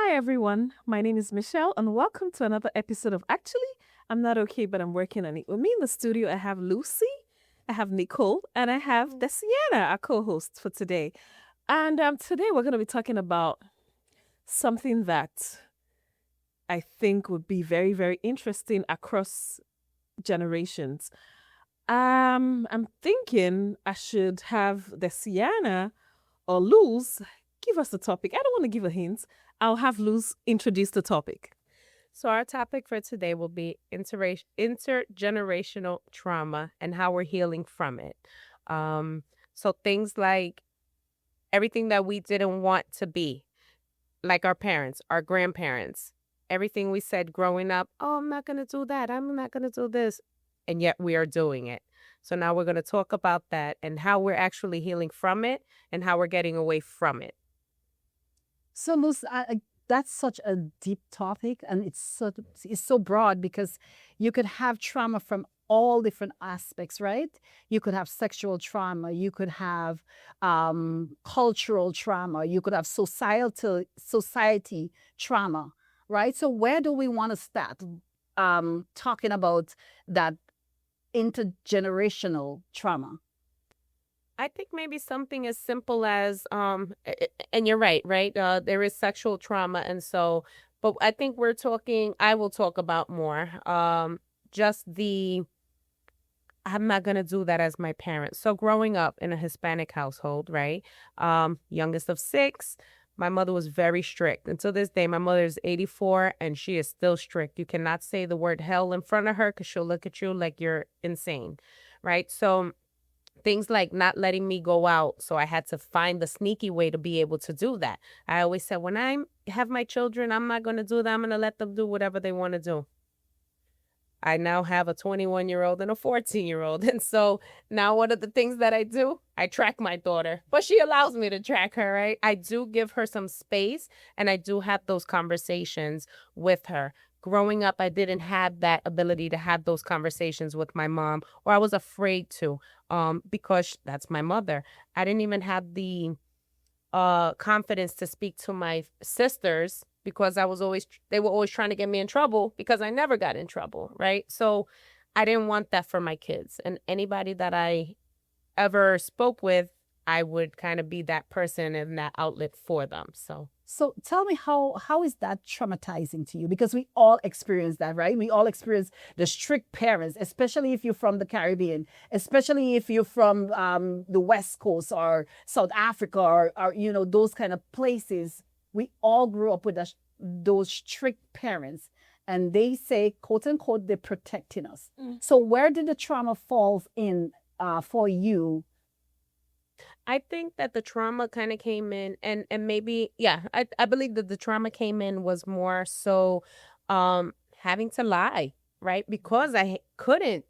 Hi, everyone. My name is Michelle, and welcome to another episode of I'm Not Okay, but I'm Working on It. With me in the studio, I have Lucy, I have Nicole, and I have Desiana, our co host for today. And today we're going to be talking about something that I think would be very, very interesting across generations. I'm thinking I should have Desiana or Luz give us the topic. I don't want to give a hint. I'll have Luz introduce the topic. So, our topic for today will be intergenerational trauma and how we're healing from it. Um, so, things like everything that we didn't want to be, like our parents, our grandparents, everything we said growing up, oh, I'm not going to do that. I'm not going to do this. And yet we are doing it. So, now we're going to talk about that and how we're actually healing from it and how we're getting away from it. So, Luz, that's such a deep topic, and it's so broad because you could have trauma from all different aspects, right? You could have sexual trauma, you could have cultural trauma, you could have society trauma, right? So, where do we want to start talking about that intergenerational trauma? I think maybe something as simple as and you're right, right? There is sexual trauma and so but I think I will talk about more just the I'm not going to do that as my parents. So growing up in a Hispanic household, right? Youngest of 6, my mother was very strict. And to this day, my mother is 84 and she is still strict. You cannot say the word hell in front of her because she'll look at you like you're insane, right? So things like not letting me go out. So I had to find the sneaky way to be able to do that. I always said, when I have my children, I'm not going to do that. I'm going to let them do whatever they want to do. I now have a 21-year-old and a 14-year-old. And so now one of the things that I do, I track my daughter, but she allows me to track her, right? I do give her some space and I do have those conversations with her. Growing up, I didn't have that ability to have those conversations with my mom, or I was afraid to, because that's my mother. I didn't even have the confidence to speak to my sisters because they were always trying to get me in trouble because I never got in trouble, right? So I didn't want that for my kids. And anybody that I ever spoke with, I would kind of be that person and that outlet for them. So tell me how is that traumatizing to you? Because we all experience that, right? We all experience the strict parents, especially if you're from the Caribbean, especially if you're from the West Coast or South Africa or those kind of places. We all grew up with those strict parents, and they say, quote unquote, they're protecting us. So where did the trauma falls in for you? I think that the trauma kind of came in and maybe yeah, I believe that the trauma came in was more so having to lie, right? Because I couldn't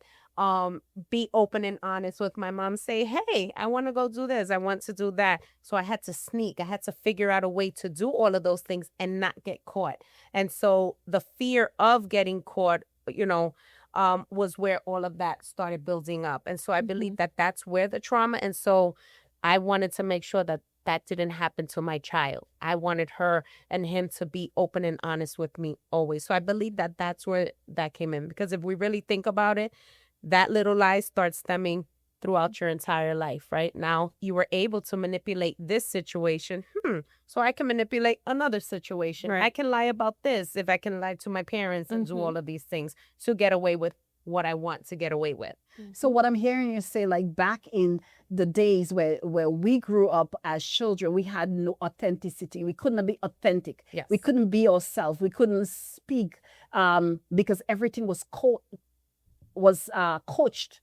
be open and honest with my mom, say, "Hey, I want to go do this. I want to do that." So I had to sneak. I had to figure out a way to do all of those things and not get caught. And so the fear of getting caught, was where all of that started building up. And so I believe that that's where the trauma. And so I wanted to make sure that that didn't happen to my child. I wanted her and him to be open and honest with me always. So I believe that that's where that came in. Because if we really think about it, that little lie starts stemming throughout your entire life, right? Now you were able to manipulate this situation. So I can manipulate another situation. Right. I can lie about this if I can lie to my parents and do all of these things to get away with what I want to get away with. So what I'm hearing you say, like back in the days where we grew up as children, we had no authenticity. We couldn't be authentic. Yes. We couldn't be ourselves. We couldn't speak because everything was coached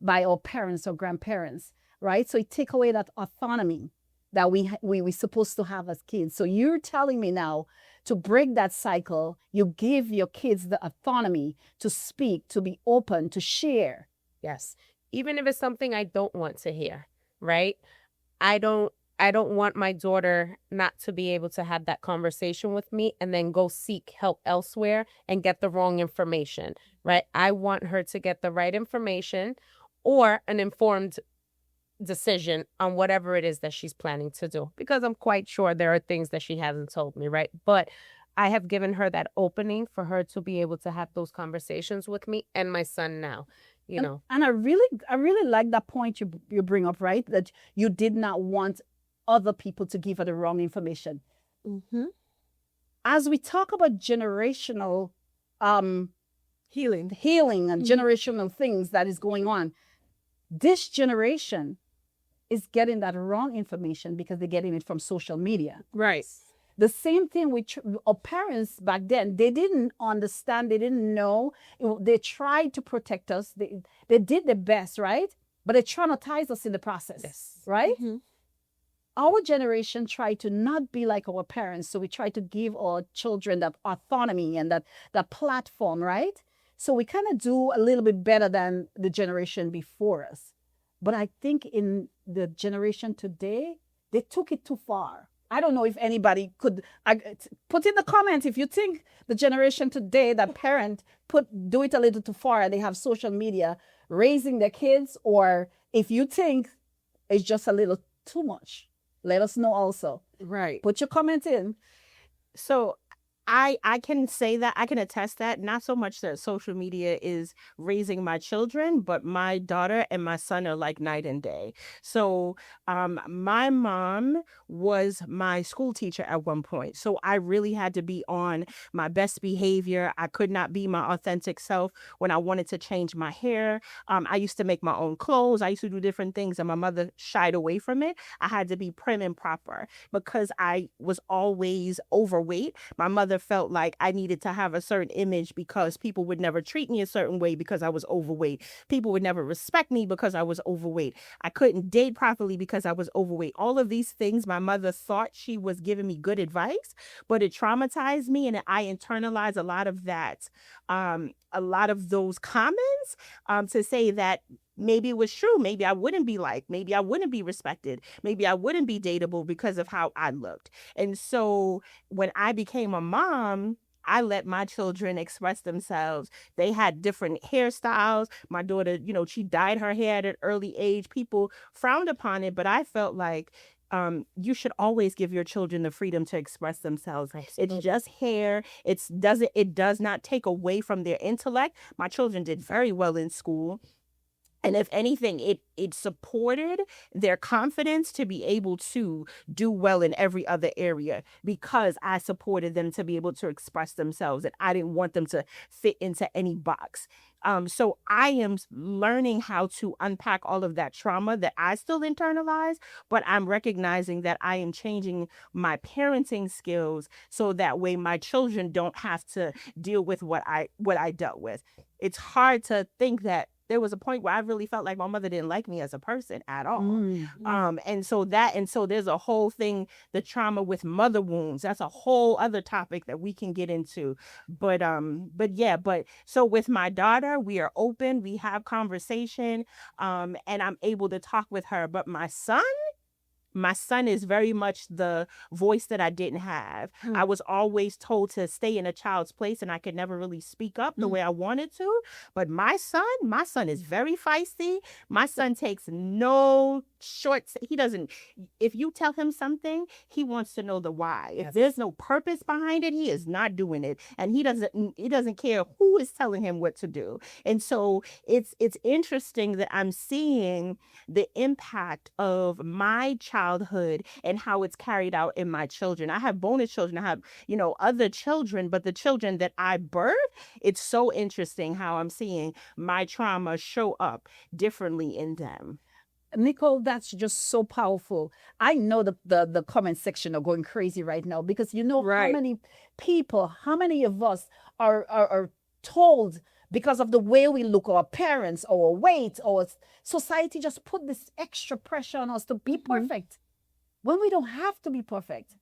by our parents or grandparents, right? So it take away that autonomy that we supposed to have as kids. So you're telling me now to break that cycle, you give your kids the autonomy to speak, to be open, to share. Yes. Even if it's something I don't want to hear, right? I don't want my daughter not to be able to have that conversation with me and then go seek help elsewhere and get the wrong information, right? I want her to get the right information or an informed decision on whatever it is that she's planning to do, because I'm quite sure there are things that she hasn't told me, right? But I have given her that opening for her to be able to have those conversations with me and my son now, you know. And I really like that point you bring up, right? That you did not want other people to give her the wrong information. Mm-hmm. As we talk about generational Healing. healing and generational things that is going on, this generation is getting that wrong information because they're getting it from social media. Right. The same thing with our parents back then. They didn't understand. They didn't know. They tried to protect us. They did their best, right? But they traumatized us in the process, Yes. right? Mm-hmm. Our generation tried to not be like our parents. So we try to give our children that autonomy and that platform, right? So we kind of do a little bit better than the generation before us. But I think in the generation today, they took it too far. I don't know if anybody could put in the comments if you think the generation today, that parent do it a little too far and they have social media raising their kids, or if you think it's just a little too much. Let us know also. Right. Put your comment in. So I can say that, I can attest that, not so much that social media is raising my children, but my daughter and my son are like night and day. So my mom was my school teacher at one point. So I really had to be on my best behavior. I could not be my authentic self when I wanted to change my hair. I used to make my own clothes. I used to do different things, and my mother shied away from it. I had to be prim and proper because I was always overweight. My mother felt like I needed to have a certain image because people would never treat me a certain way because I was overweight. People would never respect me because I was overweight. I couldn't date properly because I was overweight. All of these things, my mother thought she was giving me good advice, but it traumatized me, and I internalized a lot of that, a lot of those comments, to say that maybe it was true. Maybe I wouldn't be liked. Maybe I wouldn't be respected. Maybe I wouldn't be dateable because of how I looked. And so when I became a mom, I let my children express themselves. They had different hairstyles. My daughter, she dyed her hair at an early age. People frowned upon it, but I felt like you should always give your children the freedom to express themselves. It's just hair. It does not take away from their intellect. My children did very well in school. And if anything, it supported their confidence to be able to do well in every other area because I supported them to be able to express themselves, and I didn't want them to fit into any box. So I am learning how to unpack all of that trauma that I still internalize, but I'm recognizing that I am changing my parenting skills so that way my children don't have to deal with what I dealt with. It's hard to think that there was a point where I really felt like my mother didn't like me as a person at all. And so there's a whole thing, the trauma with mother wounds. That's a whole other topic that we can get into. But so with my daughter, we are open, we have conversation, and I'm able to talk with her. But my son is very much the voice that I didn't have. I was always told to stay in a child's place, and I could never really speak up the way I wanted to. But my son is very feisty. My son takes no shorts. He doesn't, if you tell him something, he wants to know the why. If there's no purpose behind it, he is not doing it. And he doesn't care who is telling him what to do. And so it's interesting that I'm seeing the impact of my childhood and how it's carried out in my children. I have bonus children. I have, other children, but the children that I birthed, it's so interesting how I'm seeing my trauma show up differently in them. Nicole, that's just so powerful. I know the comment section are going crazy right now because how Right. many people, how many of us are told because of the way we look, our parents, our weight, our society just put this extra pressure on us to be perfect when we don't have to be perfect.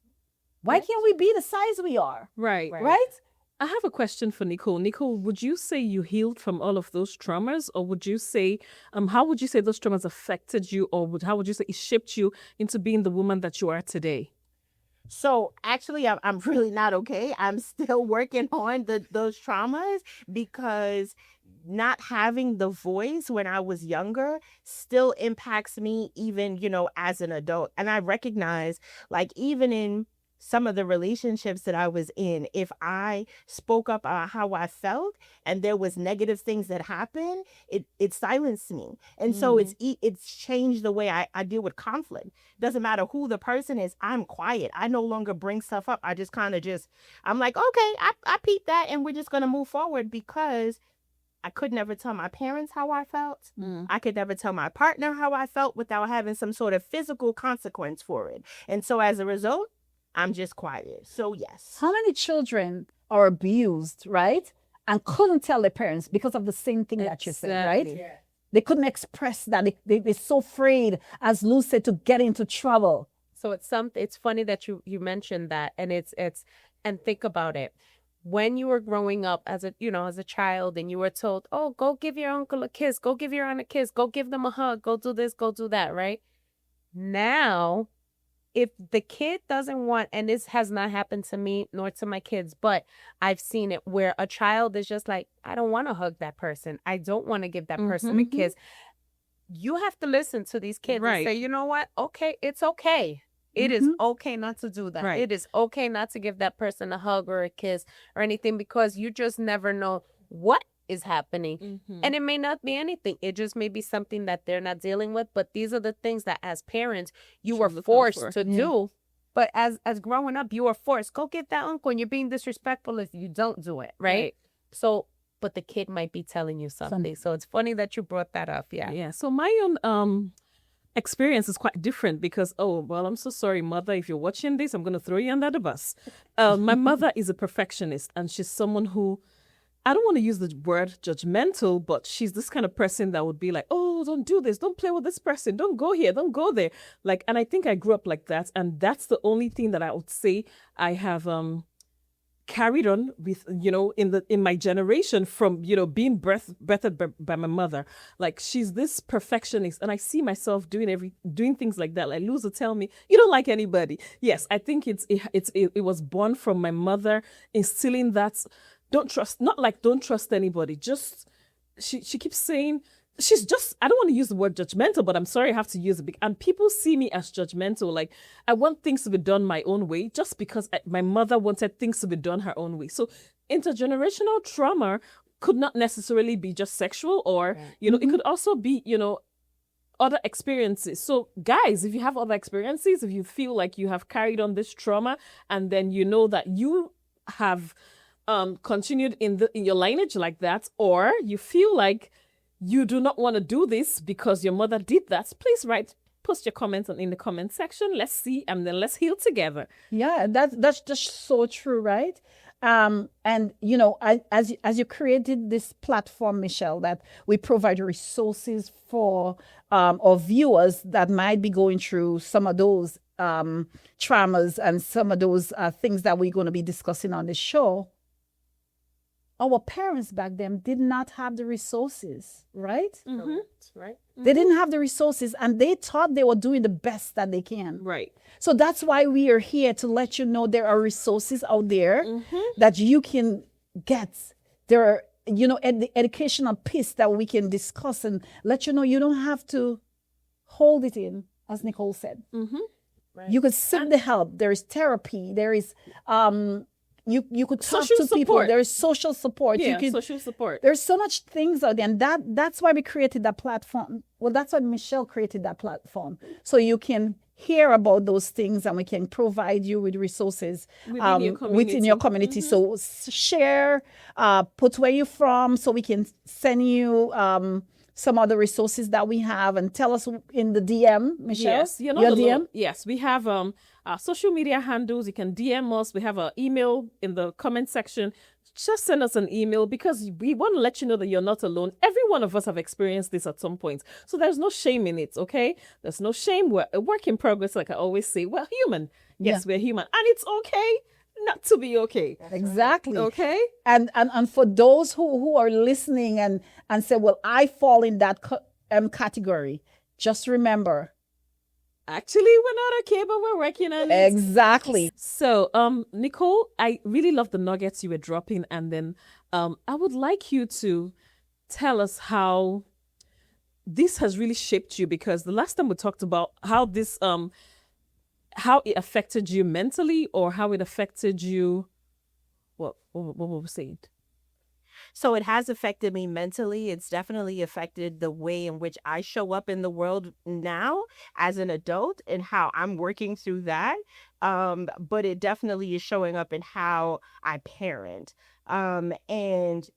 Why can't we be the size we are? Right. Right? I have a question for Nicole. Nicole, would you say you healed from all of those traumas, or would you say, how would you say those traumas affected you, or how would you say it shaped you into being the woman that you are today? So actually, I'm really not okay. I'm still working on those traumas because not having the voice when I was younger still impacts me even, as an adult. And I recognize, like, even in some of the relationships that I was in, if I spoke up on how I felt and there was negative things that happened, it silenced me. And so it's changed the way I deal with conflict. Doesn't matter who the person is, I'm quiet. I no longer bring stuff up. I just kind of I'm like, okay, I peeped that and we're just going to move forward, because I could never tell my parents how I felt. I could never tell my partner how I felt without having some sort of physical consequence for it. And so as a result, I'm just quiet. So yes. How many children are abused, right? And couldn't tell their parents because of the same thing that you said, right? Exactly. They couldn't express that. They're so afraid, as Lou said, to get into trouble. So it's funny that you mentioned that, and and think about it. When you were growing up as a child, and you were told, "Oh, go give your uncle a kiss, go give your aunt a kiss, go give them a hug, go do this, go do that," right? Now, if the kid doesn't want, and this has not happened to me nor to my kids, but I've seen it where a child is just like, I don't want to hug that person. I don't want to give that person a kiss. You have to listen to these kids and say, you know what? Okay, it's okay. It is okay not to do that. Right. It is okay not to give that person a hug or a kiss or anything, because you just never know what is happening. And it may not be anything. It just may be something that they're not dealing with. But these are the things that as parents, you were forced to do. But as growing up, you were forced, go get that uncle, and you're being disrespectful if you don't do it. Right? So, but the kid might be telling you something. So it's funny that you brought that up. Yeah. Yeah. So my own experience is quite different because, I'm so sorry, mother, if you're watching this, I'm going to throw you under the bus. My mother is a perfectionist, and she's someone who, I don't want to use the word judgmental, but she's this kind of person that would be like, oh, don't do this. Don't play with this person. Don't go here. Don't go there. Like, and I think I grew up like that. And that's the only thing that I would say I have carried on with, in my generation from, being birthed by my mother. Like, she's this perfectionist, and I see myself doing things like that. Like, Luz will tell me, you don't like anybody. Yes, I think it was born from my mother instilling that. Don't trust anybody. Just, she keeps saying, she's just, I don't want to use the word judgmental, but I'm sorry I have to use it. And people see me as judgmental. Like, I want things to be done my own way just because my mother wanted things to be done her own way. So intergenerational trauma could not necessarily be just sexual, or, it could also be, other experiences. So guys, if you have other experiences, if you feel like you have carried on this trauma, and then you know that you have continued in your lineage like that, or you feel like you do not want to do this because your mother did that, please post your comments in the comment section. Let's see, and then let's heal together. Yeah, that's just so true, right? And as you created this platform, Michelle, that we provide resources for our viewers that might be going through some of those traumas and some of those things that we're going to be discussing on the show. Our parents back then did not have the resources, right? Right. They didn't have the resources, and they thought they were doing the best that they can. Right. So that's why we are here, to let you know there are resources out there that you can get. There are, the educational piece that we can discuss and let you know you don't have to hold it in, as Nicole said. Right. You could seek the help. There is therapy. There is you could talk Social to people. support. There is social support. Yeah, You can, social support. there's so much things out there, and that's why we created that platform. Well, that's why Michelle created that platform, so you can hear about those things, and we can provide you with resources within your community. So share, put where you're from, so we can send you some other resources that we have, and tell us in the DM, Michelle. Yes, your DM. Yes, we have our social media handles. You can DM us. We have an email in the comment section. Just send us an email, because we want to let you know that you're not alone. Every one of us have experienced this at some point. So there's no shame in it, okay? There's no shame. We're a work in progress, like I always say. We're human. Yes, we're human. And it's okay not to be okay. Exactly. Okay? And for those who are listening and say, well, I fall in that category, just remember. Actually, we're not okay, but we're working on it. Exactly. So, Nicole, I really love the nuggets you were dropping. And then I would like you to tell us how this has really shaped you, because the last time we talked about how it affected you mentally, or how it affected you, what were we saying? So it has affected me mentally. It's definitely affected the way in which I show up in the world now as an adult and how I'm working through that. But it definitely is showing up in how I parent. And,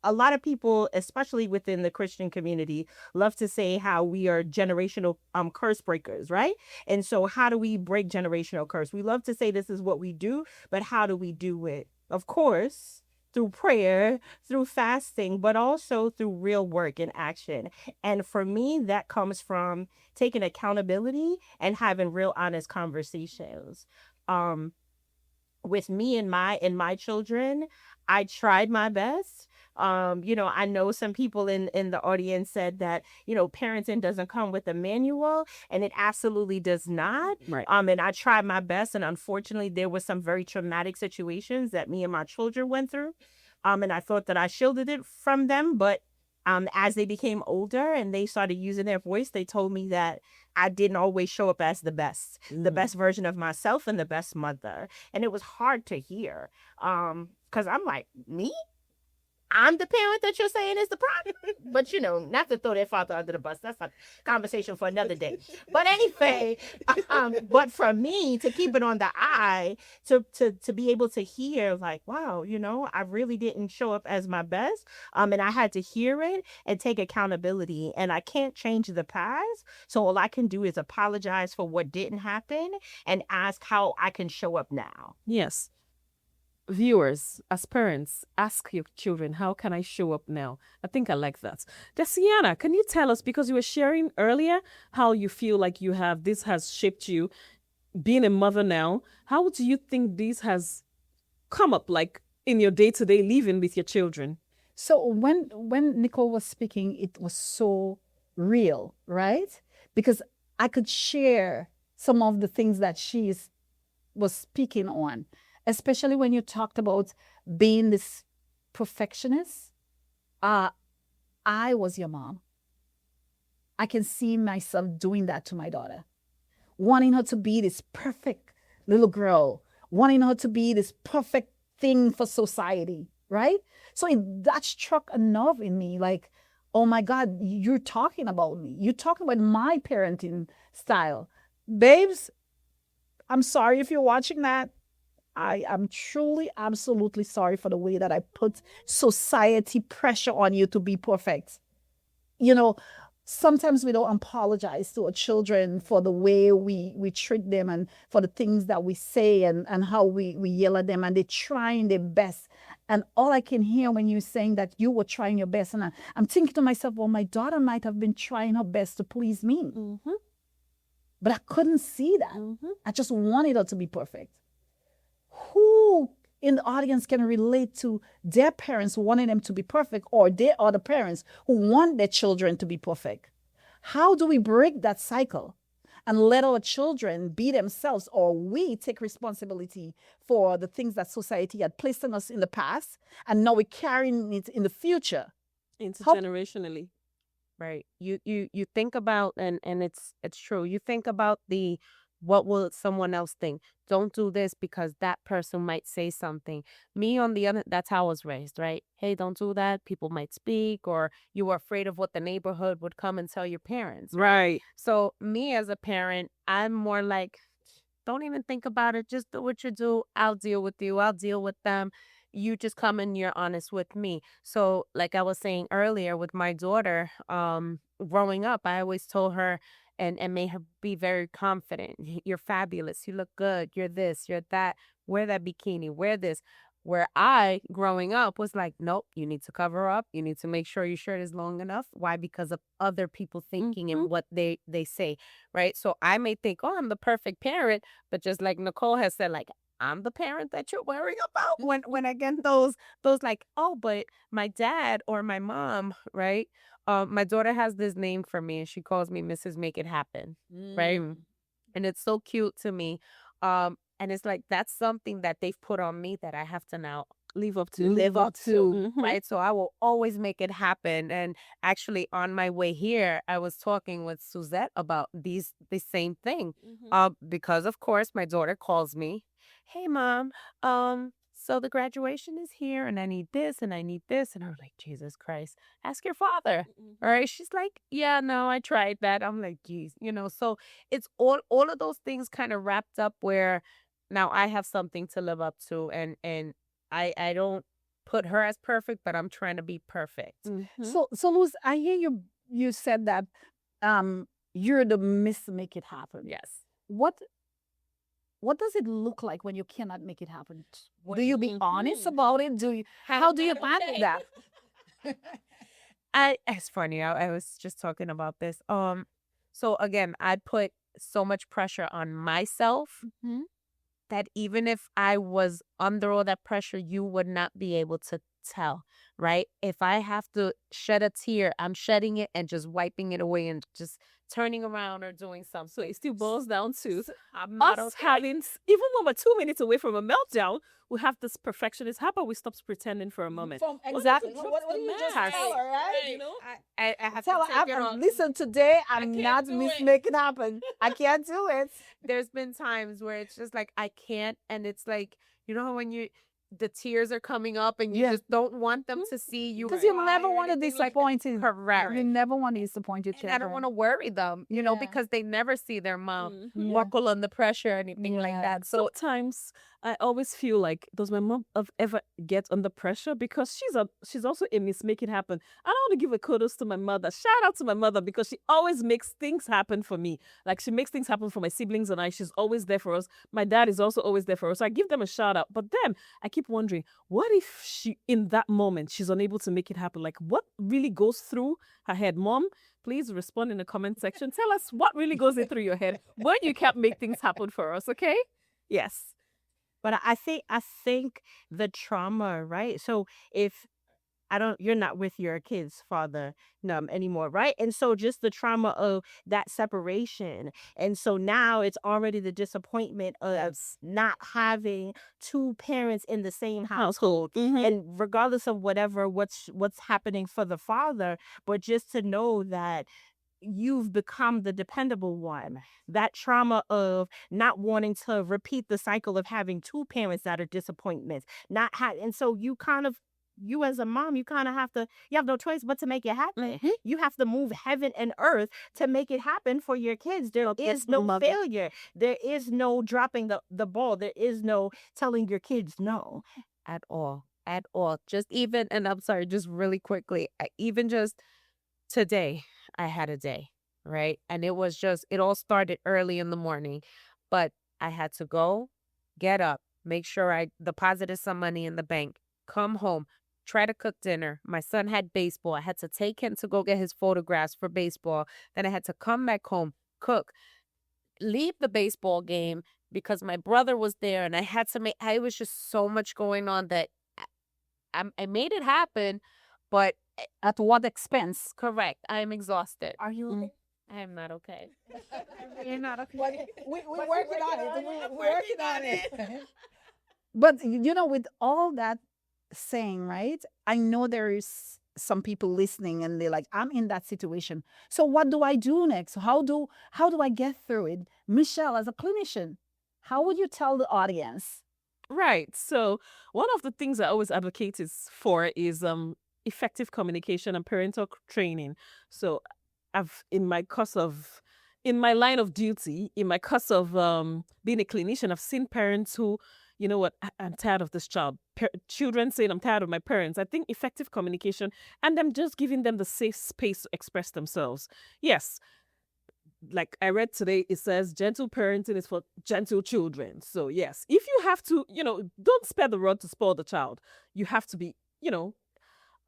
a lot of people, especially within the Christian community, love to say how we are generational curse breakers, right? And so, how do we break generational curse? We love to say this is what we do, but how do we do it? Of course, through prayer, through fasting, but also through real work and action. And for me, that comes from taking accountability and having real honest conversations. Um, with me and my children, I tried my best. I know some people in the audience said that, parenting doesn't come with a manual, and it absolutely does not. Right. And I tried my best, and unfortunately there were some very traumatic situations that me and my children went through. And I thought that I shielded it from them, but as they became older and they started using their voice, they told me that I didn't always show up as the best version of myself and the best mother. And it was hard to hear. Because I'm like, me? I'm the parent that you're saying is the problem. But not to throw their father under the bus. That's a conversation for another day. But anyway, but for me to keep it on the eye, to be able to hear like, wow, I really didn't show up as my best. And I had to hear it and take accountability. And I can't change the past. So all I can do is apologize for what didn't happen and ask how I can show up now. Yes. Viewers, as parents, ask your children, how can I show up now? I think I like that. Desiana, can you tell us, because you were sharing earlier how you feel like this has shaped you, being a mother now, how do you think this has come up, like in your day-to-day living with your children? So when Nicole was speaking, it was so real, right? Because I could share some of the things that was speaking on, especially when you talked about being this perfectionist. I was your mom. I can see myself doing that to my daughter, wanting her to be this perfect little girl, wanting her to be this perfect thing for society, right? So that struck a nerve in me, like, oh my God, you're talking about me. You're talking about my parenting style. Babes, I'm sorry if you're watching that. I am truly, absolutely sorry for the way that I put society pressure on you to be perfect. You know, sometimes we don't apologize to our children for the way we treat them and for the things that we say and how we yell at them, and they're trying their best. And all I can hear when you're saying that you were trying your best, and I'm thinking to myself, well, my daughter might have been trying her best to please me. Mm-hmm. But I couldn't see that. Mm-hmm. I just wanted her to be perfect. Who in the audience can relate to their parents wanting them to be perfect, or their other parents who want their children to be perfect? How do we break that cycle and let our children be themselves, or we take responsibility for the things that society had placed on us in the past, and now we're carrying it in the future? Intergenerationally. Right. You think about, and it's true. You think about the what will someone else think? Don't do this because that person might say something. Me on the other, that's how I was raised, right? Hey, don't do that. People might speak, or you were afraid of what the neighborhood would come and tell your parents. Right. So me as a parent, I'm more like, don't even think about it. Just do what you do. I'll deal with you. I'll deal with them. You just come and you're honest with me. So like I was saying earlier with my daughter, growing up, I always told her and made her be very confident. You're fabulous. You look good. You're this, you're that. Wear that bikini. Wear this. Where I, growing up, was like, nope, you need to cover up. You need to make sure your shirt is long enough. Why? Because of other people thinking and what they say, right? So I may think, oh, I'm the perfect parent, but just like Nicole has said, like, I'm the parent that you're worrying about when I get those like, oh, but my dad or my mom, right? My daughter has this name for me, and she calls me Mrs. Make It Happen, right? And it's so cute to me. And it's like that's something that they've put on me that I have to now live up to. live up to, Mhm. right? So I will always make it happen. And actually, on my way here, I was talking with Suzette about the same thing. Because of course my daughter calls me, "Hey, mom, so the graduation is here, and I need this, and I need this," and I'm like, Jesus Christ, ask your father. All right. She's like, "Yeah, no, I tried that." I'm like, geez, so it's all of those things kind of wrapped up where now I have something to live up to, and I don't put her as perfect, but I'm trying to be perfect. So Luz, I hear you said that you're the Miss Make It Happen. Yes. What does it look like when you cannot make it happen? What Do you be honest about it? How do you handle that? It's funny. I was just talking about this. So again, I put so much pressure on myself that even if I was under all that pressure, you would not be able to tell, right? If I have to shed a tear, I'm shedding it and just wiping it away and just turning around or doing something. So it still boils down to I'm not us okay. having, even when we're 2 minutes away from a meltdown, we have this perfectionist. How about we stop pretending for a moment? Exactly. What What do you just matter? tell her, right? You know? I have Tell to her, take it on. listen, today I'm can't not do Miss it. Make It Happen. I can't do it. There's been times where it's just like I can't, and it's like, how when the tears are coming up and you Yeah. just don't want them to see you Because you cry never or want to anything like that. disappoint it. Correct. You never want to disappoint your And children. I don't want to worry them, Yeah. because they never see their mom Yeah. buckle under pressure or anything like Yeah. that. So Sometimes I always feel like, does my mom ever get under pressure? Because she's also a Miss Make It Happen. I don't want to give a kudos to my mother. Shout out to my mother because she always makes things happen for me. Like she makes things happen for my siblings and I. She's always there for us. My dad is also always there for us. So I give them a shout out. But then I keep wondering, what if she in that moment she's unable to make it happen? Like what really goes through her head? Mom, please respond in the comment section. Tell us what really goes in through your head when you can't make things happen for us, okay? Yes. But I think the trauma, right? So if you're not with your kid's father anymore, right? And so just the trauma of that separation. And so now it's already the disappointment of not having two parents in the same household. And regardless of what's happening for the father, but just to know that you've become the dependable one. That trauma of not wanting to repeat the cycle of having two parents that are disappointments. And so you as a mom, you have no choice but to make it happen. You have to move heaven and earth to make it happen for your kids. There is no failure. There is no dropping the ball. There is no telling your kids no. at all. Just even, and I'm sorry, just really quickly, even just today, I had a day, right? And it all started early in the morning, but I had to go, get up, make sure I deposited some money in the bank, come home, try to cook dinner. My son had baseball. I had to take him to go get his photographs for baseball. Then I had to come back home, cook, leave the baseball game because my brother was there and I was just so much going on that I made it happen, but At what expense? correct, I'm exhausted. Are you okay? I am not okay. You're not okay. We're But working on it. I'm We're working on it. But with all that saying, right? I know there is some people listening and they're like, I'm in that situation. So what do I do next? How do I get through it? Michelle, as a clinician, how would you tell the audience? Right. So one of the things I always advocate is effective communication and parental training. So in my line of duty, in my course of being a clinician, I've seen parents who, you know what, I'm tired of this child. Children saying, I'm tired of my parents. I think effective communication and them just giving them the safe space to express themselves. Yes, like I read today, it says gentle parenting is for gentle children. So yes, if you have to, don't spare the rod to spoil the child. You have to be,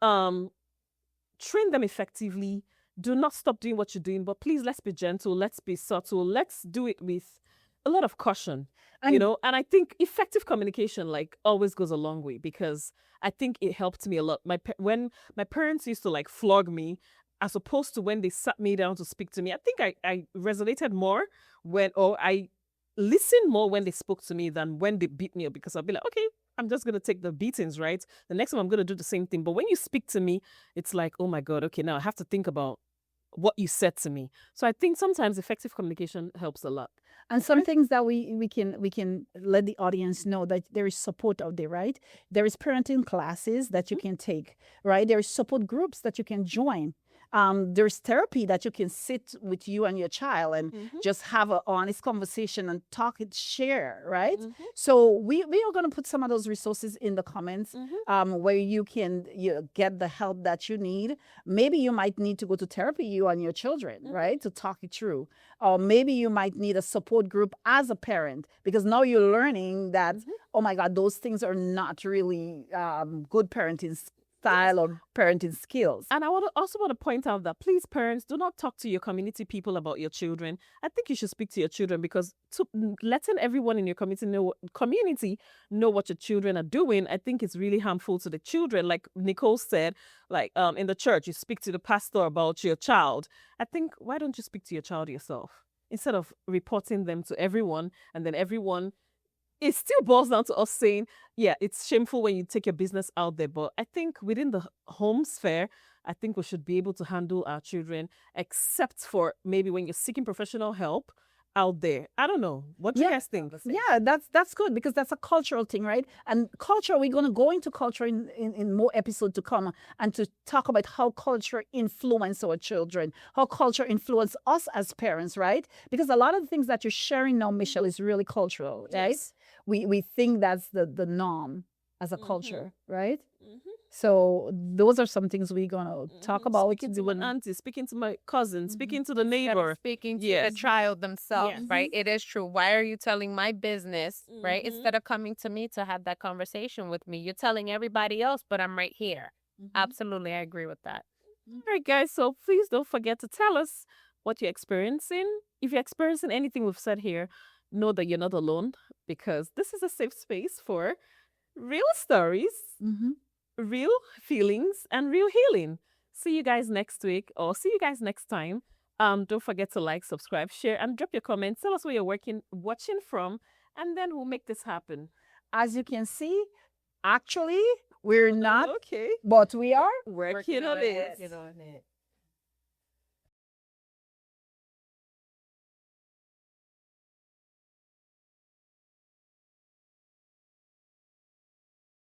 train them effectively. Do not stop doing what you're doing, but please let's be gentle, let's be subtle, let's do it with a lot of caution. And- And I think effective communication like always goes a long way because I think it helped me a lot. When my parents used to like flog me, as opposed to when they sat me down to speak to me, I think I resonated more when I listen more when they spoke to me than when they beat me up, because I'll be like, okay, I'm just going to take the beatings, right? The next time I'm going to do the same thing. But when you speak to me, it's like, oh my God, okay, now I have to think about what you said to me. So I think sometimes effective communication helps a lot. And some things that we can let the audience know that there is support out there, right? There is parenting classes that you can take, right? There is support groups that you can join. There's therapy that you can sit with you and your child and just have an honest conversation and talk and share, right? So we are going to put some of those resources in the comments where you can get the help that you need. Maybe you might need to go to therapy, you and your children, right? To talk it through. Or maybe you might need a support group as a parent, because now you're learning that, oh my God, those things are not really good parenting style or parenting skills. And I also want to point out that, please, parents, do not talk to your community people about your children. I think you should speak to your children, because letting everyone in your community know what your children are doing, I think is really harmful to the children. Like Nicole said, like in the church, you speak to the pastor about your child. I think, why don't you speak to your child yourself instead of reporting them to everyone, and then everyone, it still boils down to us saying, yeah, it's shameful when you take your business out there. But I think within the home sphere, I think we should be able to handle our children, except for maybe when you're seeking professional help out there. I don't know. What do you guys think? Yeah, that's good, because that's a cultural thing, right? And culture, we're going to go into culture in more episodes to come, and to talk about how culture influence our children, how culture influence us as parents, right? Because a lot of the things that you're sharing now, Michelle, is really cultural, right? Yes. We think that's the norm as a culture, right? So those are some things we're going to talk about. Speaking to my auntie, speaking to my cousin, speaking to the neighbor. Speaking to Yes. the child themselves, Yes. right? It is true. Why are you telling my business, right? Instead of coming to me to have that conversation with me, you're telling everybody else, but I'm right here. Absolutely, I agree with that. All right, guys. So please don't forget to tell us what you're experiencing. If you're experiencing anything we've said here, know that you're not alone, because this is a safe space for real stories, real feelings, and real healing. See you guys next week, or see you guys next time. Don't forget to like, subscribe, share, and drop your comments. Tell us where you're watching from, and then we'll make this happen. As you can see, actually, we're not, Okay. but we are Working on it. Working on it.